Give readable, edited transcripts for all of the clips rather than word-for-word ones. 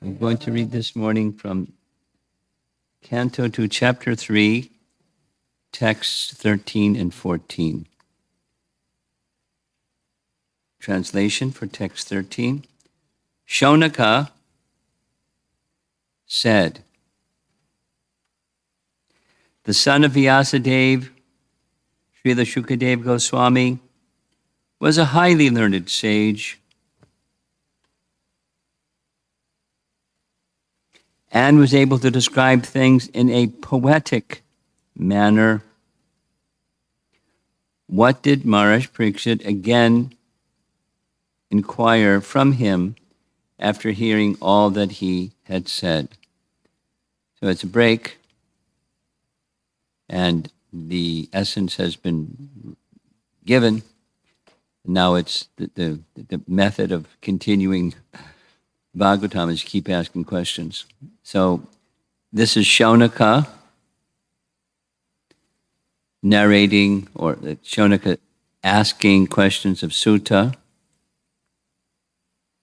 I'm going to read this morning from Canto 2, Chapter 3, texts 13 and 14. Translation for text 13. Shaunaka said, the son of Vyasadeva, Srila Shukadeva Goswami, was a highly learned sage and was able to describe things in a poetic manner. What did Maharaj Parikshit again inquire from him after hearing all that he had said? So it's a break, and the essence has been given. Now it's the method of continuing Bhagavatam is keep asking questions. So this is Shaunaka narrating, or Shaunaka asking questions of Sutta,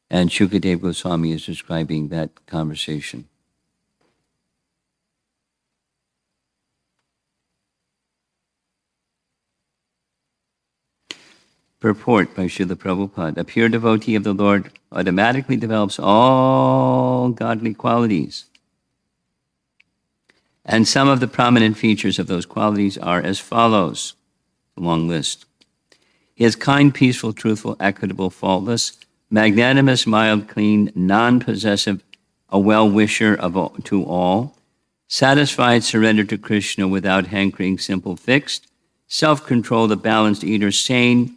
and Shukadeva Goswami is describing that conversation. Purport by Srila Prabhupada. A pure devotee of the Lord automatically develops all godly qualities. And some of the prominent features of those qualities are as follows. A long list. He is kind, peaceful, truthful, equitable, faultless, magnanimous, mild, clean, non-possessive, a well-wisher to all, satisfied, surrendered to Krishna without hankering, simple, fixed, self-controlled, a balanced eater, sane,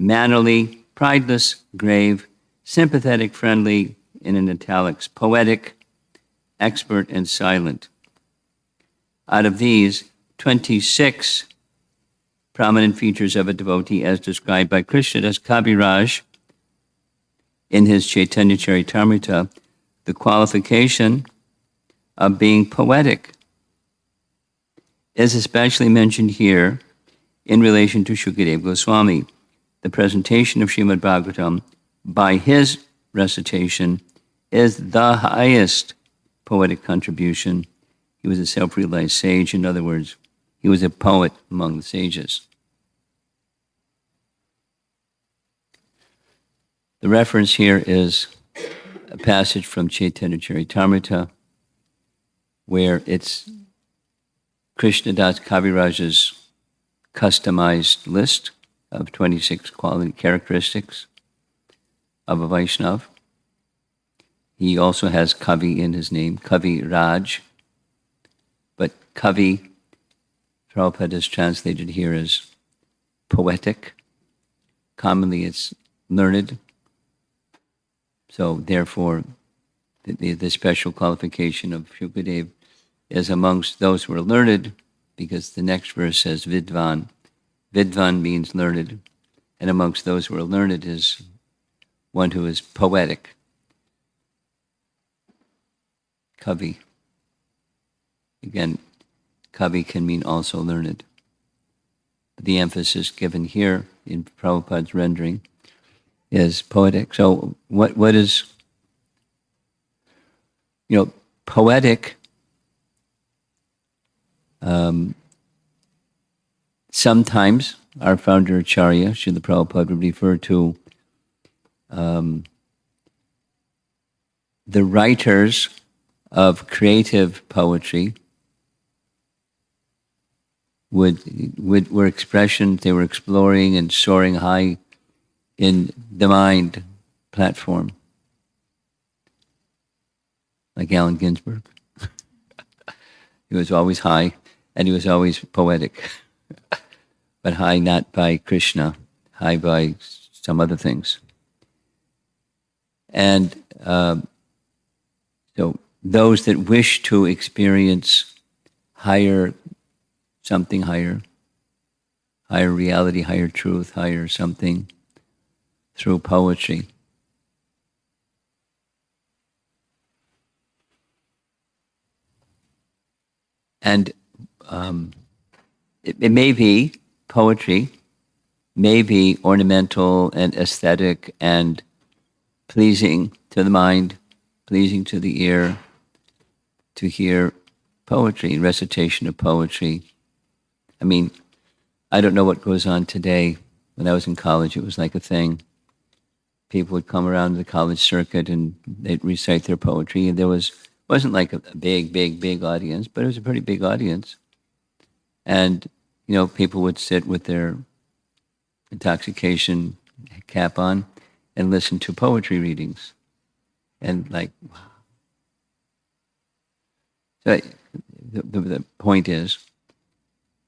mannerly, prideless, grave, sympathetic, friendly, in italics, poetic, expert, and silent. Out of these, 26 prominent features of a devotee as described by Krishnadas Kaviraj in his Chaitanya Charitamrita, the qualification of being poetic is especially mentioned here in relation to Shukadeva Goswami. The presentation of Srimad Bhagavatam by his recitation is the highest poetic contribution. He was a self-realized sage. In other words, he was a poet among the sages. The reference here is a passage from Chaitanya Charitamrita where it's Krishnadas Kaviraj's customized list of 26 quality characteristics of a Vaishnav. He also has Kavi in his name, Kavi Raj. But Kavi, Prabhupada is translated here as poetic. Commonly it's learned. So therefore, the special qualification of Shukadeva is amongst those who are learned, because the next verse says Vidvan. Vidvan means learned, and amongst those who are learned is one who is poetic. Kavi. Again, Kavi can mean also learned. But the emphasis given here in Prabhupada's rendering is poetic. So what is, poetic, sometimes our founder Acharya, Srila Prabhupada, would refer to the writers of creative poetry were expressions, they were exploring and soaring high in the mind platform. Like Allen Ginsberg. He was always high, and he was always poetic. But high not by Krishna, high by some other things. And so those that wish to experience something higher reality, higher truth, higher something through poetry. And it may be poetry, may be ornamental and aesthetic and pleasing to the mind pleasing to the ear to hear poetry, recitation of poetry. I mean, I don't know what goes on today. When I was in college, it was like a thing. People would come around the college circuit and they'd recite their poetry, and there wasn't like a big audience, but it was a pretty big audience. And people would sit with their intoxication cap on and listen to poetry readings, and like, wow. So the point is,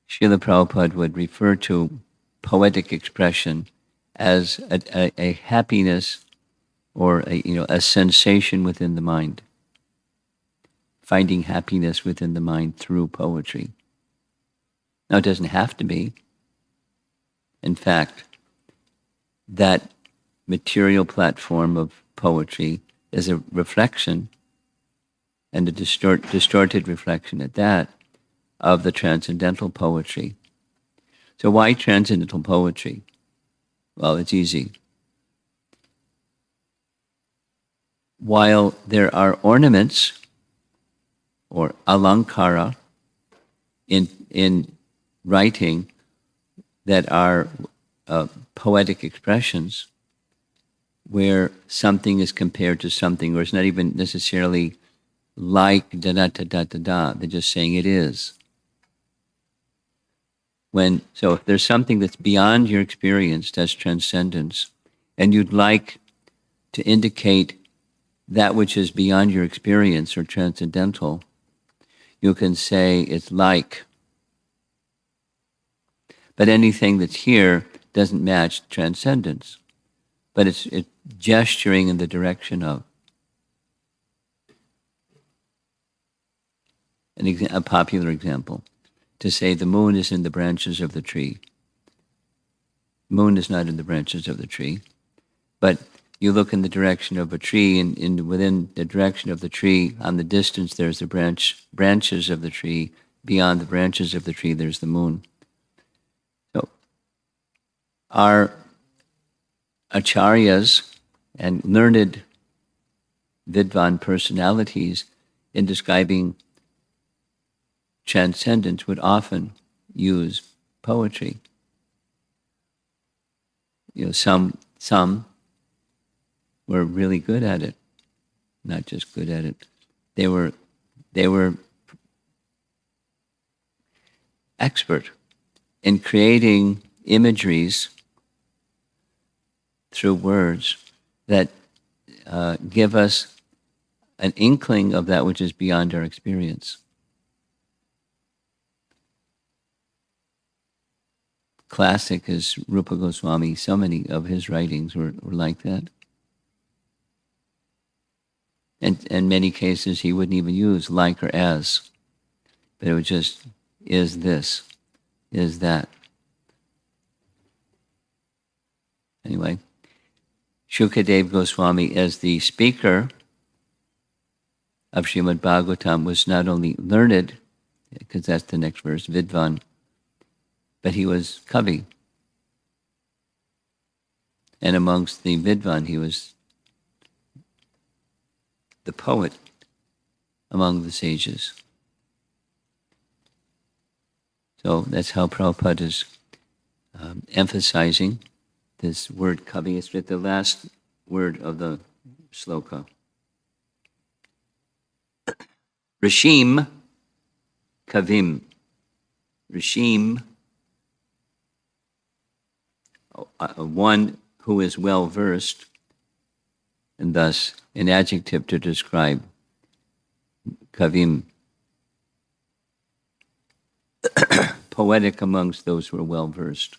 Srila Prabhupada would refer to poetic expression as a happiness or a sensation within the mind, finding happiness within the mind through poetry. Now, it doesn't have to be. In fact, that material platform of poetry is a reflection, and a distorted reflection at that, of the transcendental poetry. So why transcendental poetry? Well, it's easy. While there are ornaments or alankara in writing that are poetic expressions, where something is compared to something, or it's not even necessarily like da-da-da-da-da-da, they're just saying it is. So if there's something that's beyond your experience, that's transcendence, and you'd like to indicate that which is beyond your experience or transcendental, you can say it's like. But anything that's here doesn't match transcendence, but it's gesturing in the direction of. A popular example, to say the moon is in the branches of the tree. Moon is not in the branches of the tree, but you look in the direction of a tree, and within the direction of the tree, on the distance, there's the branches of the tree. Beyond the branches of the tree, there's the moon. So our Acaryas and learned Vidvan personalities in describing transcendence would often use poetry. Some were really good at it, not just good at it. They were expert in creating imageries through words that give us an inkling of that which is beyond our experience. Classic is Rupa Goswami. So many of his writings were like that. And in many cases, he wouldn't even use like or as, but it would just, is this, is that. Anyway, Shukadev Goswami, as the speaker of Srimad Bhagavatam, was not only learned, because that's the next verse, Vidvan, but he was Kavi. And amongst the Vidvan, he was the poet among the sages. So that's how Prabhupada is emphasizing this word Kavi. It's the last word of the sloka. Rishim Kavim. Rishim, one who is well versed, and thus an adjective to describe Kavim. Poetic amongst those who are well versed.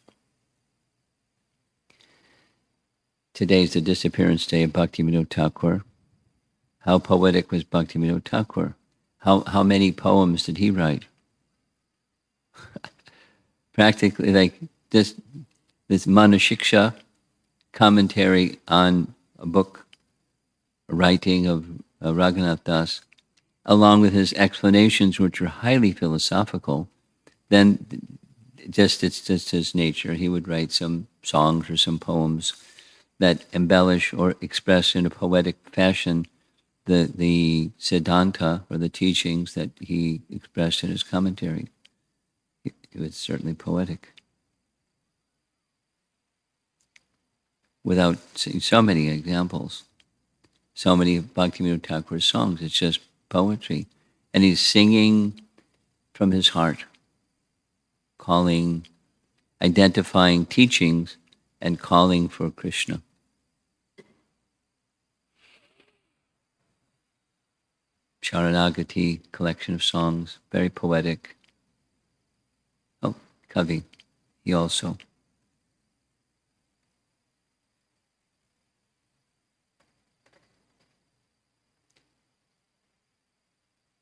Today is the disappearance day of Bhaktivinoda Thakur. How poetic was Bhaktivinoda Thakur? How many poems did he write? Practically, like this Manashiksha commentary on a book, a writing of Raghunath Das, along with his explanations, which are highly philosophical. Then it's just his nature. He would write some songs or some poems that embellish or express in a poetic fashion the Siddhanta, or the teachings that he expressed in his commentary. It was certainly poetic. Without seeing so many examples, so many of Bhaktivinoda Thakur's songs, it's just poetry. And he's singing from his heart, identifying teachings and calling for Krishna. Sharanagati, collection of songs, very poetic. Oh, Kavi, he also.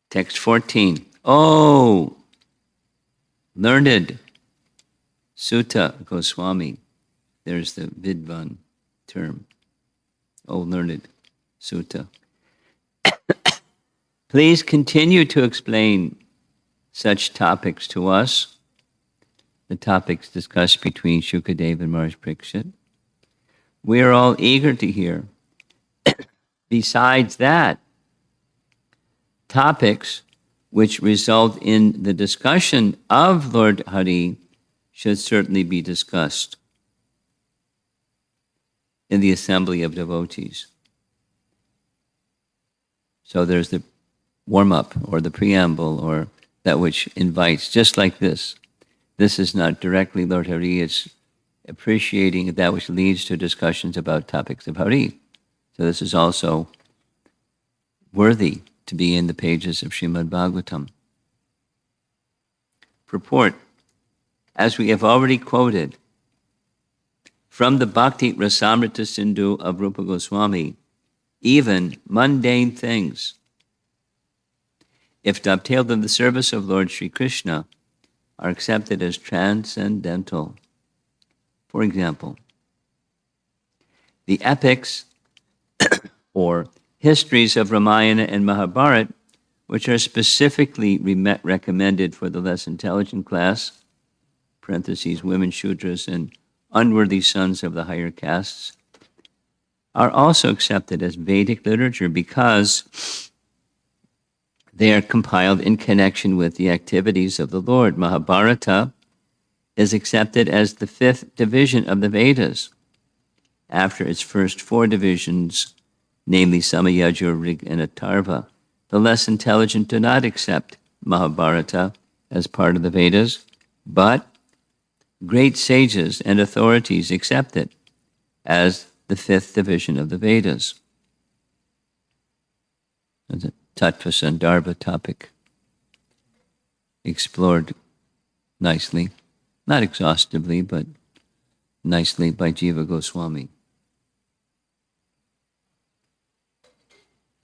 Text 14. Oh, learned Sutta Goswami. There's the Vidvan term. Oh, learned Sutta. Please continue to explain such topics to us, the topics discussed between Shukadeva and Maharaj Parikshit. We are all eager to hear. Besides that, topics which result in the discussion of Lord Hari should certainly be discussed in the assembly of devotees. So there's the warm-up or the preamble or that which invites, just like this. This is not directly Lord Hari, it's appreciating that which leads to discussions about topics of Hari. So this is also worthy to be in the pages of Srimad Bhagavatam. Purport, as we have already quoted, from the Bhakti Rasamrita Sindhu of Rupa Goswami, even mundane things, if dovetailed in the service of Lord Sri Krishna, are accepted as transcendental. For example, the epics or histories of Ramayana and Mahabharata, which are specifically recommended for the less intelligent class, parentheses, women, Shudras, and unworthy sons of the higher castes, are also accepted as Vedic literature because they are compiled in connection with the activities of the Lord. Mahabharata is accepted as the fifth division of the Vedas, after its first four divisions, namely Samayajur, Rig, and Atharva. The less intelligent do not accept Mahabharata as part of the Vedas, but great sages and authorities accept it as the fifth division of the Vedas. That's a Tattva Sandarbha topic, explored nicely, not exhaustively, but nicely by Jiva Goswami.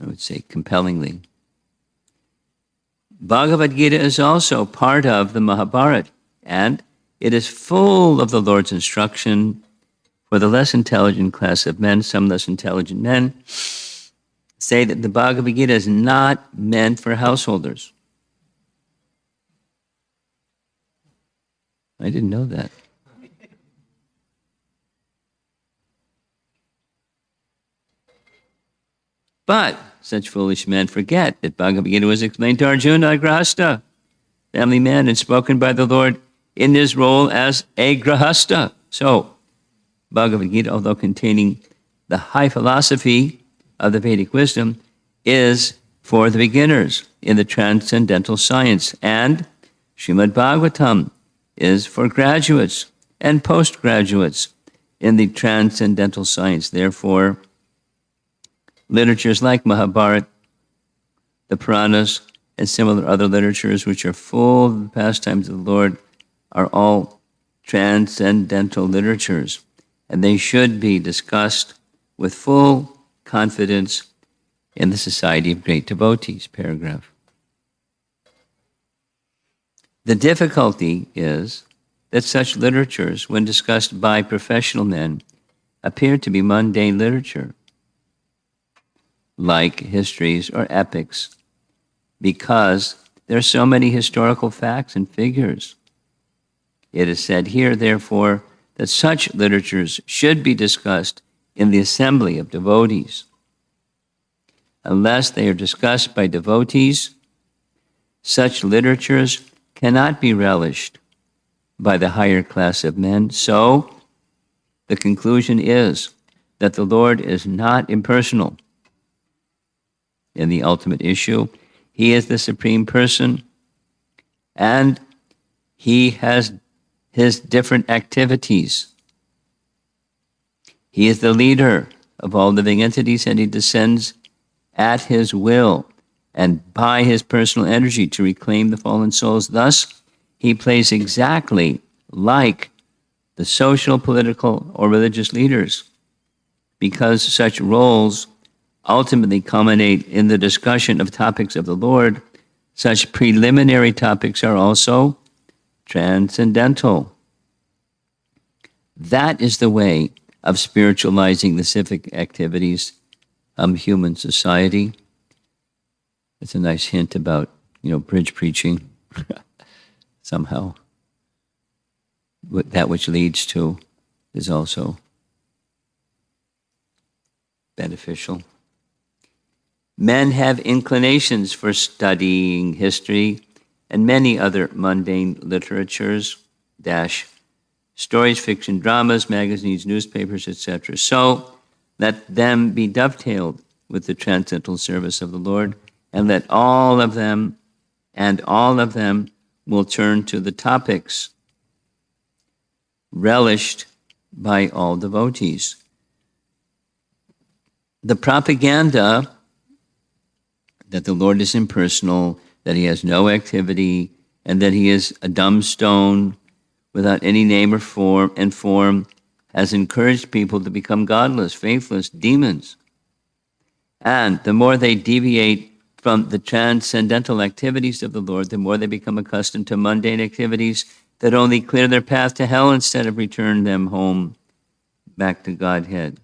I would say compellingly. Bhagavad Gita is also part of the Mahabharata, and it is full of the Lord's instruction for the less intelligent class of men. Some less intelligent men say that the Bhagavad Gita is not meant for householders. I didn't know that. But such foolish men forget that Bhagavad Gita was explained to Arjuna, a Grahasta, family man, and spoken by the Lord in his role as a Grahasta. So, Bhagavad Gita, although containing the high philosophy of the Vedic wisdom, is for the beginners in the transcendental science, and Srimad Bhagavatam is for graduates and postgraduates in the transcendental science. Therefore, literatures like Mahabharata, the Puranas, and similar other literatures which are full of the pastimes of the Lord are all transcendental literatures, and they should be discussed with full confidence in the society of great devotees. Paragraph. The difficulty is that such literatures, when discussed by professional men, appear to be mundane literature, like histories or epics, because there are so many historical facts and figures. It is said here, therefore, that such literatures should be discussed in the assembly of devotees. unless they are discussed by devotees, such literatures cannot be relished by the higher class of men. So, the conclusion is that the Lord is not impersonal in the ultimate issue. He is the Supreme Person, and He has His different activities. He is the leader of all living entities, and He descends at His will and by His personal energy to reclaim the fallen souls. Thus, He plays exactly like the social, political, or religious leaders, because such roles ultimately culminate in the discussion of topics of the Lord. Such preliminary topics are also transcendental. That is the way of spiritualizing the civic activities of human society. It's a nice hint about, bridge preaching somehow. That which leads to is also beneficial. Men have inclinations for studying history and many other mundane literatures, stories, fiction, dramas, magazines, newspapers, etc. So let them be dovetailed with the transcendental service of the Lord, and let all of them will turn to the topics relished by all devotees. The propaganda that the Lord is impersonal, that He has no activity, and that He is a dumb stone without any name or form, has encouraged people to become godless, faithless, demons. And the more they deviate from the transcendental activities of the Lord, the more they become accustomed to mundane activities that only clear their path to hell instead of return them home back to Godhead.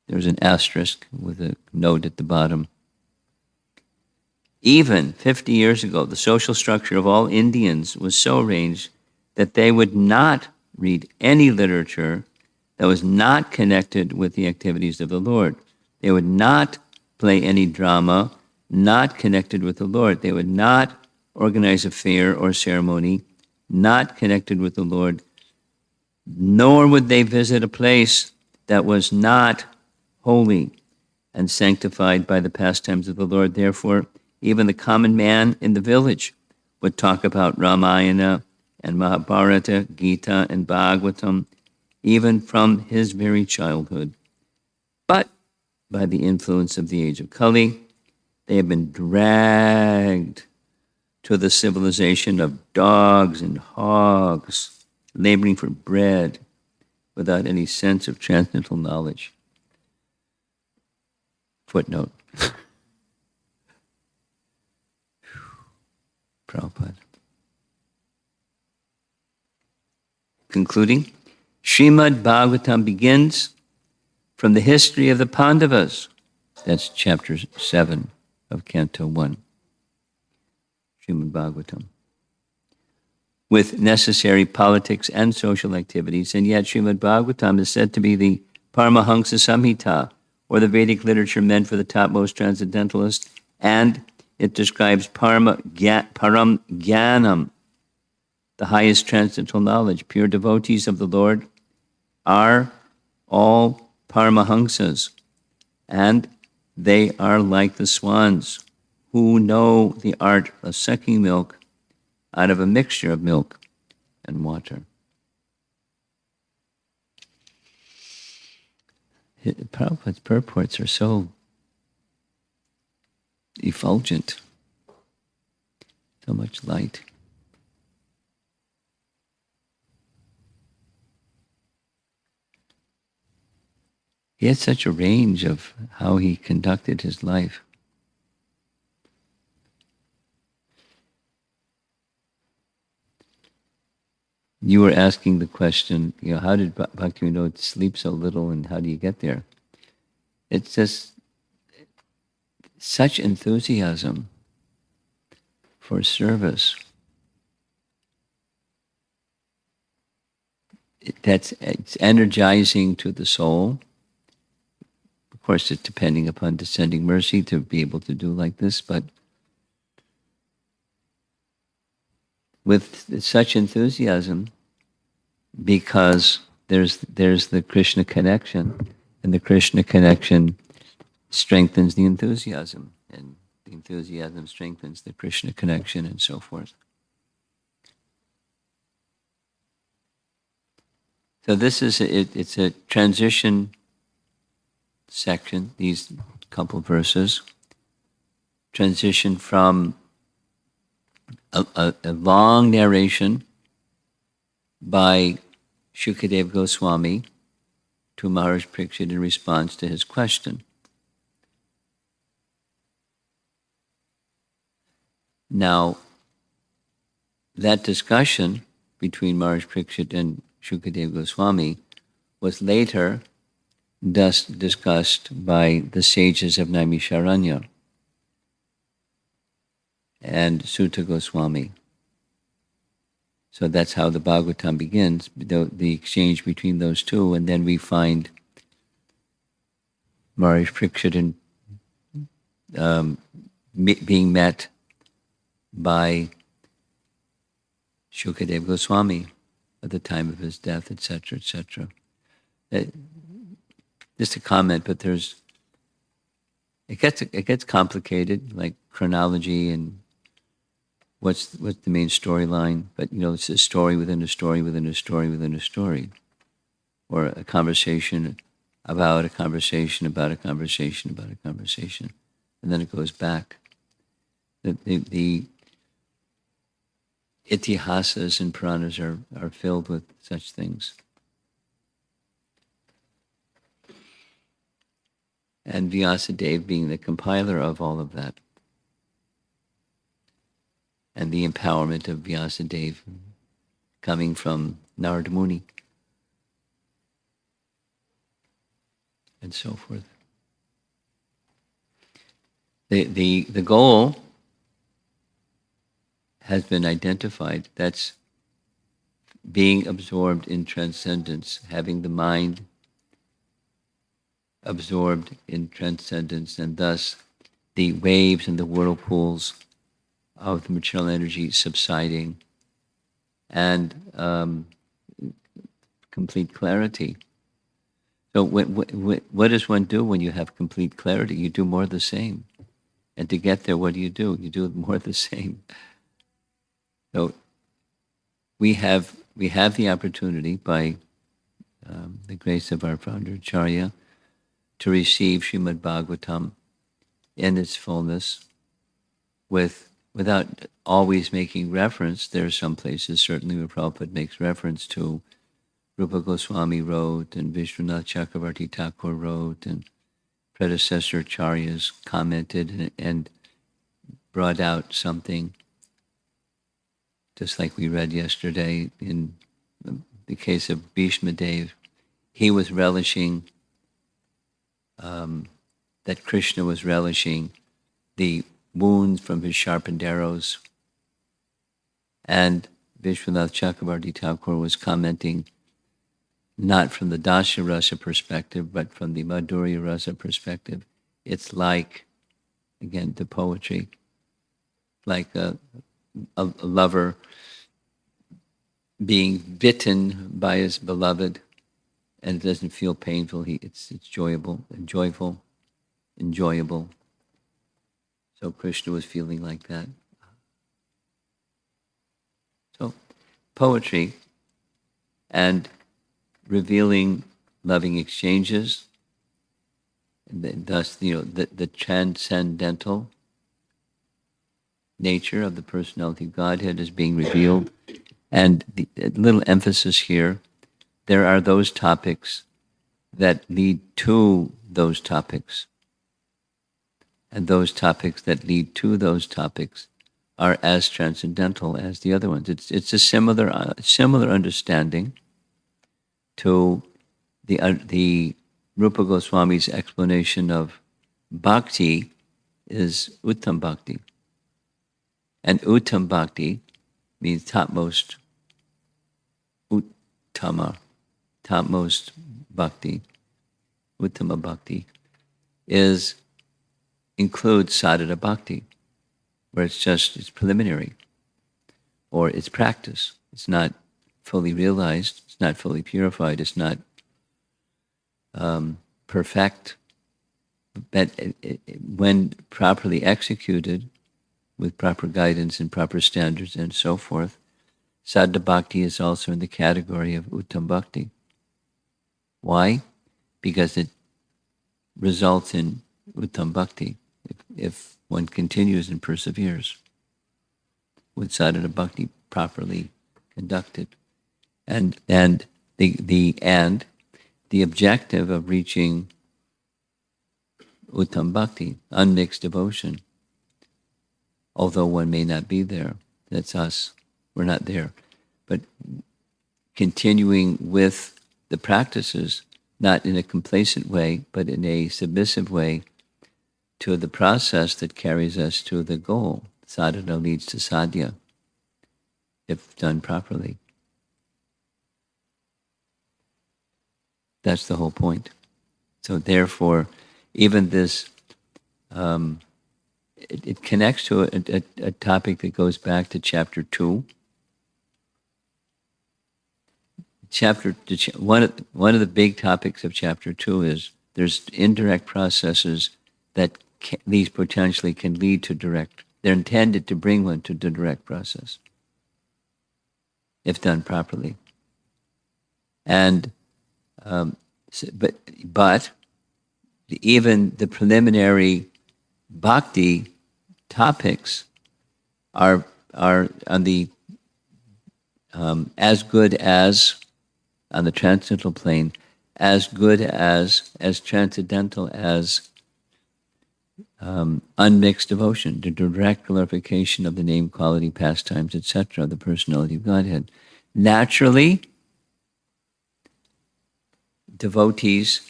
There's an asterisk with a note at the bottom. Even 50 years ago, the social structure of all Indians was so arranged that they would not read any literature that was not connected with the activities of the Lord. They would not play any drama not connected with the Lord. They would not organize a fair or ceremony not connected with the Lord, nor would they visit a place that was not holy and sanctified by the pastimes of the Lord. Therefore, even the common man in the village would talk about Ramayana and Mahabharata, Gita and Bhagavatam, even from his very childhood. But by the influence of the age of Kali, they have been dragged to the civilization of dogs and hogs, laboring for bread without any sense of transcendental knowledge. Footnote. Prabhupada. Concluding, Srimad Bhagavatam begins from the history of the Pandavas. That's chapter 7 of Canto 1. Srimad Bhagavatam. With necessary politics and social activities, and yet Srimad Bhagavatam is said to be the Paramahansa Samhita, or the Vedic literature meant for the topmost transcendentalist, and it describes Param Jnanam, the highest transcendental knowledge. Pure devotees of the Lord are all Paramahansas, and they are like the swans who know the art of sucking milk out of a mixture of milk and water. Prabhupada's purports are so effulgent, so much light. He had such a range of how he conducted his life. You were asking the question, how did Bhaktivinoda sleep so little and how do you get there? It's just such enthusiasm for service. It's energizing to the soul course, it's depending upon descending mercy to be able to do like this, but with such enthusiasm, because there's the Krishna connection, and the Krishna connection strengthens the enthusiasm, and the enthusiasm strengthens the Krishna connection, and so forth. So this is it's a transition section. These couple verses transition from a long narration by Shukadev Goswami to Maharaj Parikshit in response to his question. Now, that discussion between Maharaj Parikshit and Shukadev Goswami was later discussed by the sages of Naimisharanya and Sutta Goswami. So that's how the Bhagavatam begins, the exchange between those two, and then we find Maharaj Parikshit being met by Shukadev Goswami at the time of his death, etc., etc. Just a comment, but it gets complicated, like chronology and what's the main storyline. But it's a story within a story within a story within a story, or a conversation about a conversation about a conversation about a conversation, and then it goes back. The itihasas and Puranas are filled with such things. And Vyasadeva being the compiler of all of that. And the empowerment of Vyasadeva coming from Narada Muni. And so forth. The goal has been identified. That's being absorbed in transcendence, having the mind absorbed in transcendence, and thus the waves and the whirlpools of the material energy subsiding, and complete clarity. So what does one do when you have complete clarity? You do more of the same. And to get there, what do? You do more of the same. So we have the opportunity, by the grace of our founder Acharya, to receive Srimad Bhagavatam in its fullness, without always making reference. There are some places certainly where Prabhupada makes reference to Rupa Goswami wrote, and Vishwanath Chakravarti Thakur wrote, and predecessor Acharyas commented and brought out something. Just like we read yesterday in the case of Bhishma Dev, he was relishing, that Krishna was relishing the wounds from his sharpened arrows. And Vishwanath Chakravarti Thakur was commenting not from the Dasya Rasa perspective, but from the Madhurya Rasa perspective. It's like, again, the poetry, like a lover being bitten by his beloved, and it doesn't feel painful. It's enjoyable. So Krishna was feeling like that. So poetry and revealing loving exchanges, and thus the transcendental nature of the personality of Godhead is being revealed. And the little emphasis here, there are those topics that lead to those topics. And those topics that lead to those topics are as transcendental as the other ones. It's a similar understanding to the Rupa Goswami's explanation of bhakti is uttam bhakti. And uttam bhakti means topmost, uttama, topmost bhakti, uttama bhakti. includes sadhana bhakti, where it's preliminary, or it's practice. It's not fully realized, it's not fully purified, it's not perfect. But when properly executed, with proper guidance and proper standards and so forth, sadhana bhakti is also in the category of uttam bhakti. Why? Because it results in uttam bhakti if one continues and perseveres with sadhana bhakti properly conducted. And the objective of reaching uttam bhakti, unmixed devotion, although one may not be there, that's us, we're not there, but continuing with the practices, not in a complacent way, but in a submissive way to the process that carries us to the goal. Sadhana leads to sadhya, if done properly. That's the whole point. So therefore, even this, it connects to a topic that goes back to chapter 2. One of the big topics of chapter 2 is there's indirect processes that these potentially can lead to direct. They're intended to bring one to the direct process, if done properly. And but even the preliminary bhakti topics are on the as good as, on the transcendental plane, as good as transcendental as unmixed devotion, the direct glorification of the name, quality, pastimes, etc., the personality of Godhead. Naturally, devotees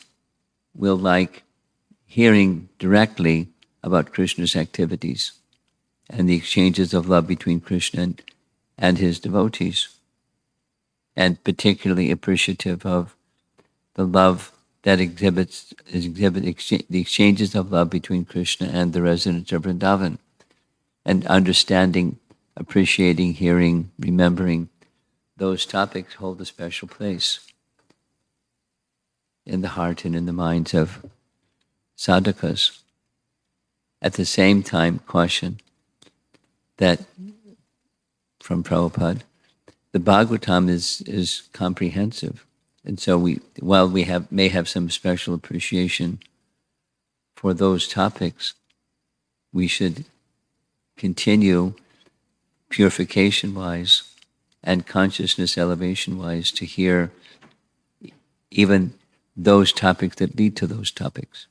will like hearing directly about Krishna's activities and the exchanges of love between Krishna and his devotees, and particularly appreciative of the love that the exchanges of love between Krishna and the residents of Vrindavan, and understanding, appreciating, hearing, remembering those topics hold a special place in the heart and in the minds of sadhakas. At the same time, caution that, from Prabhupada, the Bhagavatam is comprehensive. And so while we may have some special appreciation for those topics, we should continue purification-wise and consciousness elevation-wise to hear even those topics that lead to those topics.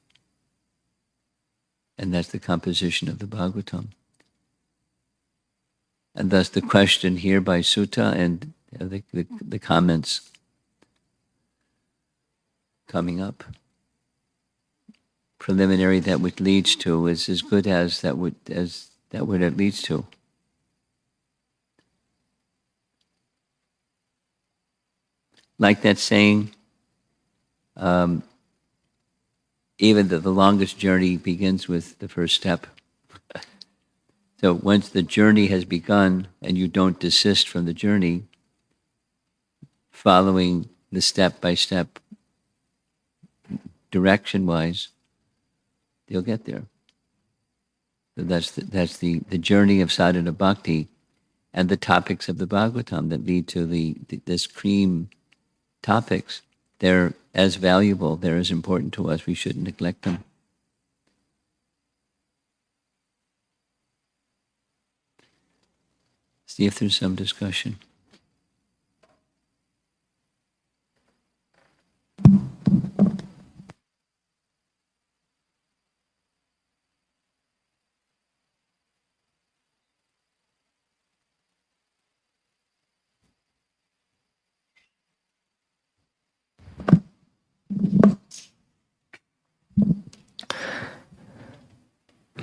And that's the composition of the Bhagavatam. And thus the question here by Sutta and the comments coming up. Preliminary that which leads to is as good as that which it leads to. Like that saying, even the longest journey begins with the first step. So once the journey has begun and you don't desist from the journey, following the step-by-step direction-wise, you'll get there. So that's the journey of sadhana bhakti and the topics of the Bhagavatam that lead to this cream topics. They're as valuable, they're as important to us, we shouldn't neglect them. See if there's some discussion.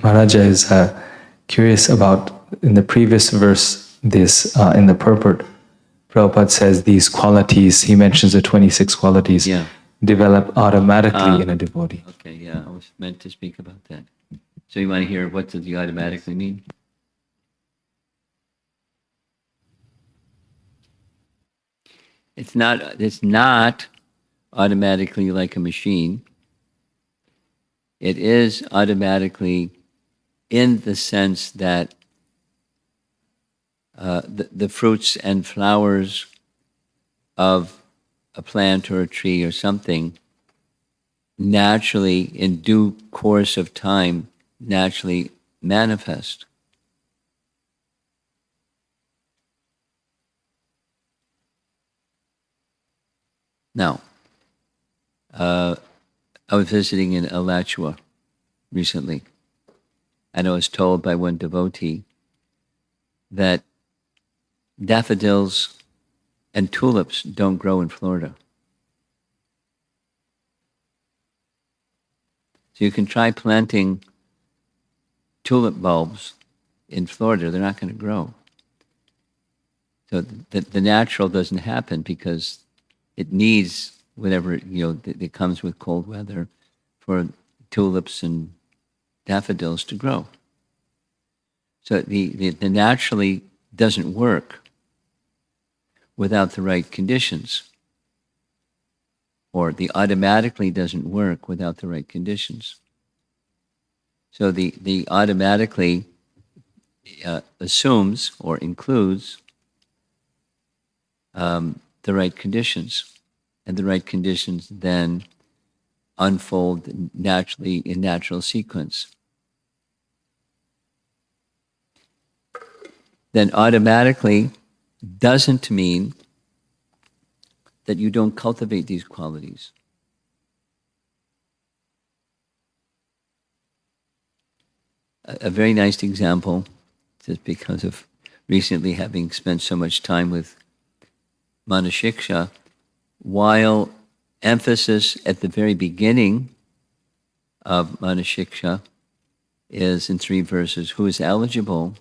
Maharaja is curious about, in the previous verse, this in the purport, Prabhupada says these qualities, he mentions the 26 qualities. Yeah. develop automatically in a devotee. Okay, yeah, I was meant to speak about that. So you want to hear what does the automatically mean? It's not automatically like a machine. It is automatically in the sense that the fruits and flowers of a plant or a tree or something naturally, in due course of time, naturally manifest. Now, I was visiting in Alachua recently, and I was told by one devotee that daffodils and tulips don't grow in Florida. So you can try planting tulip bulbs in Florida, they're not going to grow. So the natural doesn't happen because it needs whatever, that comes with cold weather for tulips and daffodils to grow. So the naturally doesn't work without the right conditions, or the automatically doesn't work without the right conditions. So the automatically assumes or includes the right conditions, and the right conditions then unfold naturally in natural sequence. Then automatically doesn't mean that you don't cultivate these qualities. A very nice example, just because of recently having spent so much time with Manashiksha, while emphasis at the very beginning of Manashiksha is in 3 verses, who is eligible,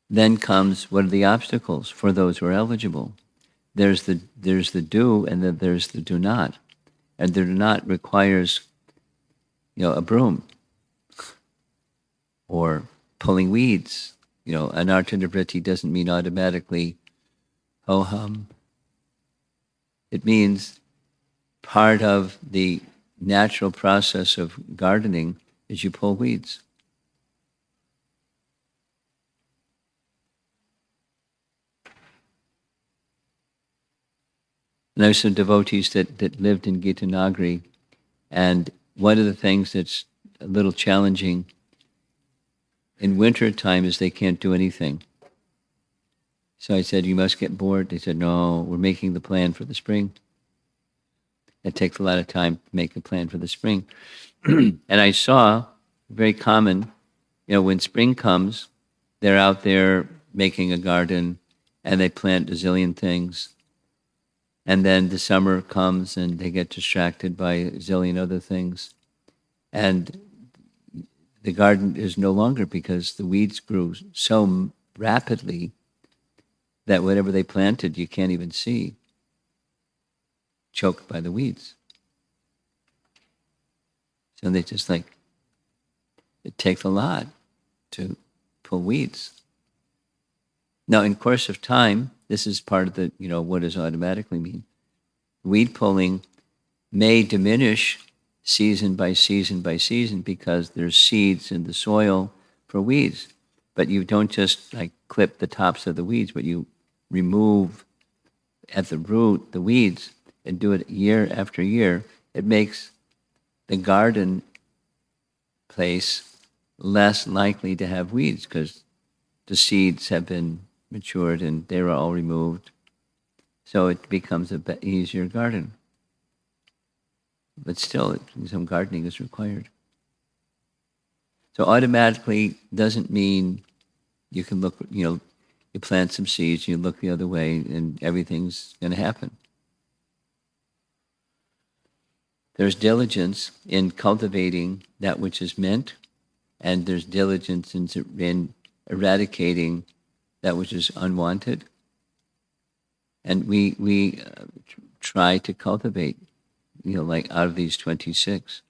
then comes, what are the obstacles for those who are eligible? There's the do, and then there's the do not. And the do not requires, a broom or pulling weeds. Anartha-nivritti doesn't mean automatically ho-hum. It means part of the natural process of gardening is you pull weeds. And there's some devotees that lived in Gitanagari, and one of the things that's a little challenging in winter time is they can't do anything. So I said, you must get bored. They said, no, we're making the plan for the spring. It takes a lot of time to make a plan for the spring. And I saw, very common, when spring comes, they're out there making a garden, and they plant a zillion things. And then the summer comes, and they get distracted by a zillion other things. And the garden is no longer, because the weeds grew so rapidly that whatever they planted, you can't even see, choked by the weeds. So they just it takes a lot to pull weeds. Now, in course of time, this is part of the, what does automatically mean? Weed pulling may diminish season by season by season because there's seeds in the soil for weeds. But you don't just clip the tops of the weeds, but you remove at the root the weeds and do it year after year. It makes the garden place less likely to have weeds because the seeds have been matured and they were all removed. So it becomes a easier garden. But still, some gardening is required. So automatically doesn't mean you can look, you plant some seeds, you look the other way, and everything's going to happen. There's diligence in cultivating that which is meant, and there's diligence in eradicating that which is unwanted. And we try to cultivate, like out of these 26.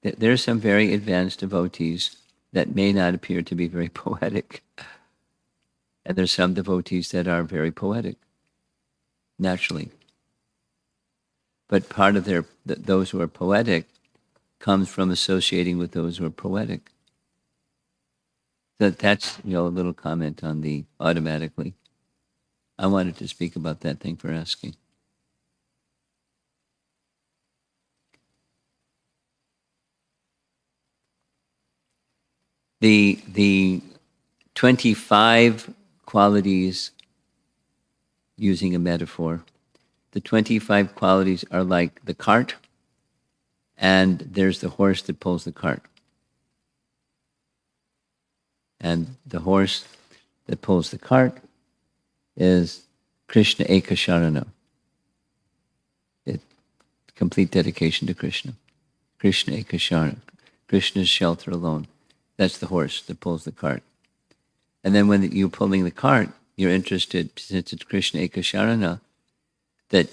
There are some very advanced devotees that may not appear to be very poetic. And there's some devotees that are very poetic, naturally. But part of those who are poetic comes from associating with those who are poetic. That's a little comment on the automatically. I wanted to speak about that. Thank you for asking. The 25 qualities, using a metaphor, the 25 qualities are like the cart, and there's the horse that pulls the cart. And the horse that pulls the cart is Krishna Ekasharana. Complete dedication to Krishna. Krishna Ekasharana. Krishna's shelter alone. That's the horse that pulls the cart. And then when you're pulling the cart, you're interested, since it's Krishna Ekasharana, that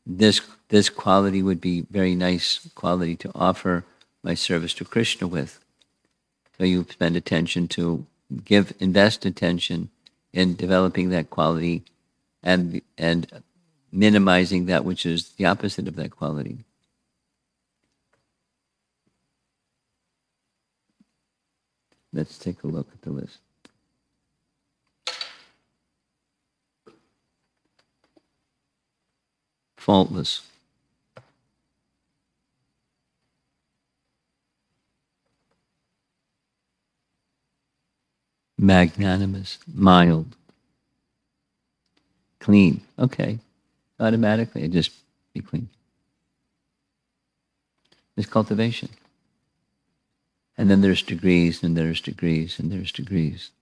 this quality would be very nice quality to offer my service to Krishna with. So you spend attention to invest attention in developing that quality and minimizing that which is the opposite of that quality. Let's take a look at the list. Faultless. Magnanimous. Mild. Clean. Okay. Automatically, it just be clean. There's cultivation. And then there's degrees, and there's degrees, and there's degrees.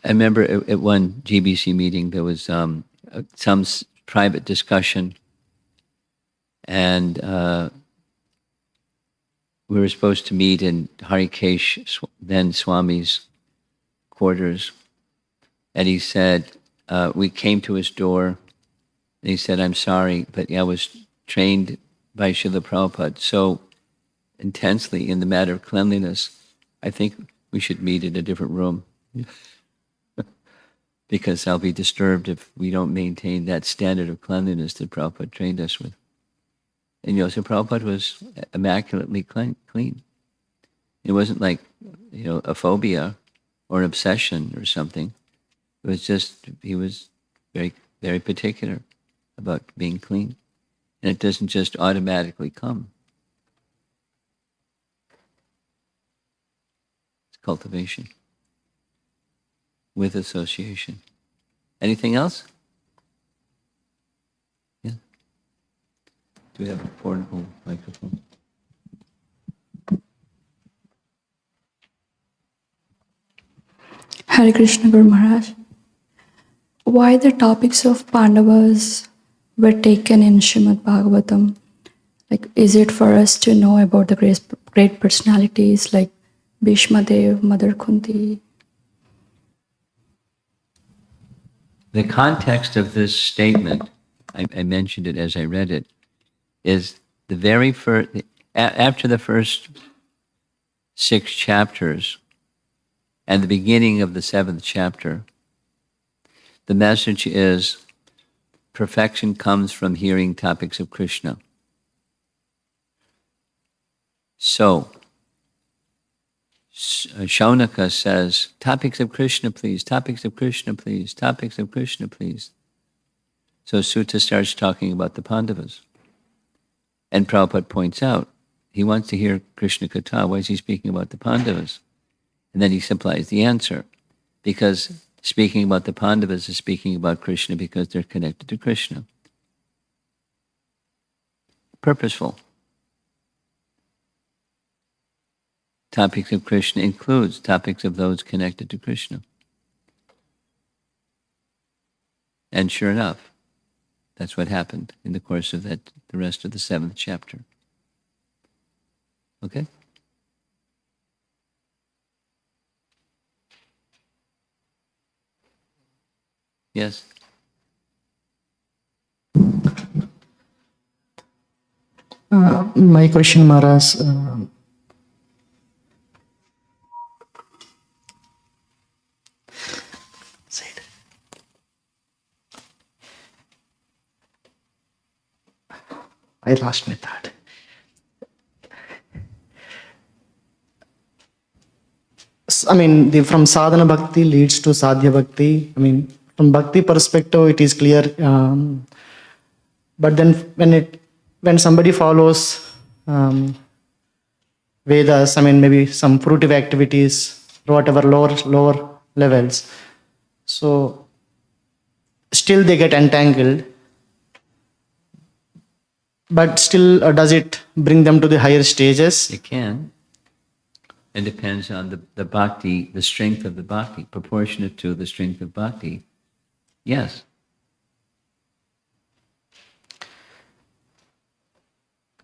I remember at one GBC meeting, there was some private discussion, and we were supposed to meet in Harikesh, then Swami's quarters, and he said, we came to his door, and he said, I'm sorry, but I was trained by Srila Prabhupada so intensely in the matter of cleanliness, I think we should meet in a different room. Because I'll be disturbed if we don't maintain that standard of cleanliness that Prabhupada trained us with. And so Prabhupada was immaculately clean. It wasn't like, a phobia or an obsession or something. It was just, he was very, very particular about being clean. And it doesn't just automatically come. It's cultivation with association. Anything else? Yeah. Do we have a portable microphone? Hare Krishna Guru Maharaj. Why the topics of Pandavas were taken in Srimad Bhagavatam? Like, is it for us to know about the great personalities like Bhishma Dev, Mother Kunti? The context of this statement, I mentioned it as I read it, is the very first, after the first 6 chapters and the beginning of the 7th chapter, the message is perfection comes from hearing topics of Krishna. So, Shaunaka says, topics of Krishna, please, topics of Krishna, please, topics of Krishna, please. So Sutta starts talking about the Pandavas. And Prabhupada points out, he wants to hear Krishna Katha. Why is he speaking about the Pandavas? And then he supplies the answer. Because speaking about the Pandavas is speaking about Krishna because they're connected to Krishna. Purposeful. Topics of Krishna includes topics of those connected to Krishna. And sure enough, that's what happened in the course of the rest of the 7th chapter. Okay? Yes. My question, Maharaj. Side. I lost my thought. I mean, from sadhana bhakti leads to sadhya bhakti. I mean, from bhakti perspective, it is clear. But then, when somebody follows Vedas, I mean, maybe some fruitive activities, whatever lower levels, so still they get entangled. But still, does it bring them to the higher stages? It can. It depends on the bhakti, the strength of the bhakti, proportionate to the strength of bhakti. Yes.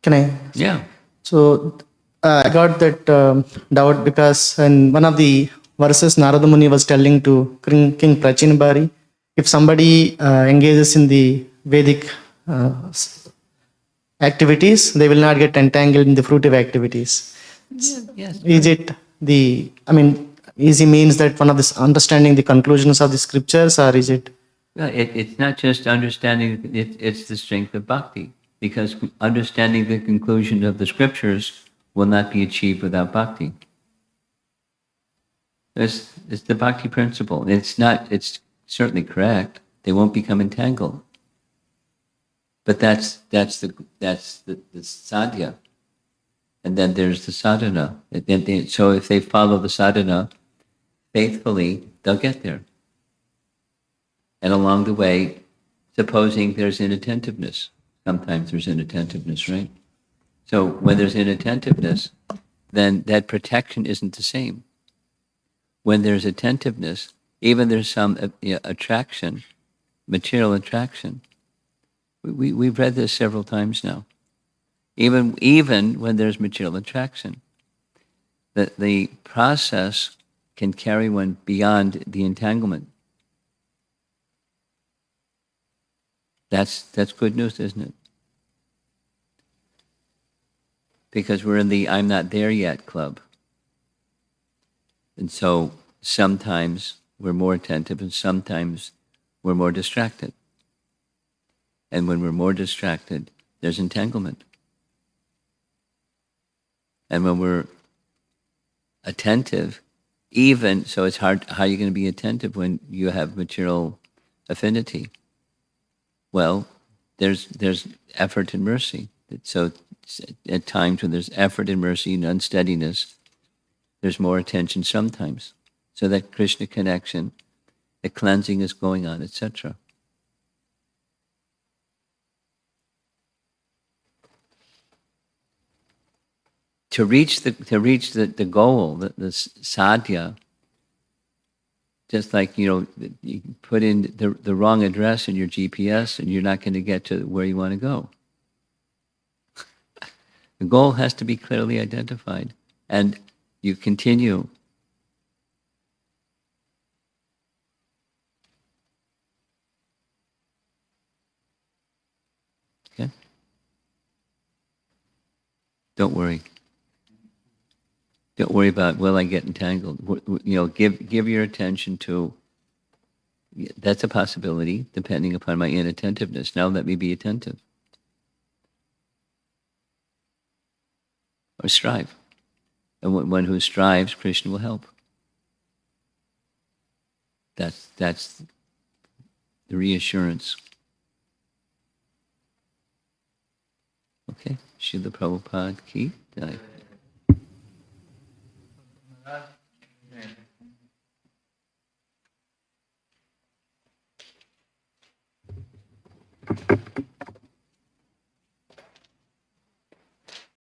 Can I? Yeah. So I got that doubt because in one of the verses, Narada Muni was telling to King Prachin Bari, if somebody engages in the Vedic activities, they will not get entangled in the fruitive activities. Yes. Is it the, I mean, easy means that one of this understanding the conclusions of the scriptures, or is it? Well, it's not just understanding, it's the strength of bhakti, because understanding the conclusion of the scriptures will not be achieved without bhakti. It's the bhakti principle. It's certainly correct. They won't become entangled. But that's the sadhya. And then there's the sadhana. So if they follow the sadhana faithfully, they'll get there. And along the way, supposing there's inattentiveness, sometimes there's inattentiveness, right? So when there's inattentiveness, then that protection isn't the same. When there's attentiveness, even there's some attraction, material attraction. We've read this several times now. Even when there's material attraction, that the process can carry one beyond the entanglement. That's good news, isn't it? Because we're in the I'm not there yet club. And so sometimes we're more attentive and sometimes we're more distracted. And when we're more distracted, there's entanglement. And when we're attentive, even, so it's hard, how are you going to be attentive when you have material affinity? Well, there's effort and mercy. So at times when there's effort and mercy and unsteadiness, there's more attention sometimes. So that Krishna connection, the cleansing is going on, etc. To reach the goal, the sadhya, just like, you put in the wrong address in your GPS and you're not going to get to where you want to go. The goal has to be clearly identified. And you continue. Okay? Don't worry. Don't worry about, will I get entangled? Give your attention to, that's a possibility, depending upon my inattentiveness. Now let me be attentive. Or strive. And one who strives, Krishna will help. That's the reassurance. Okay? Srila Prabhupada ki jai.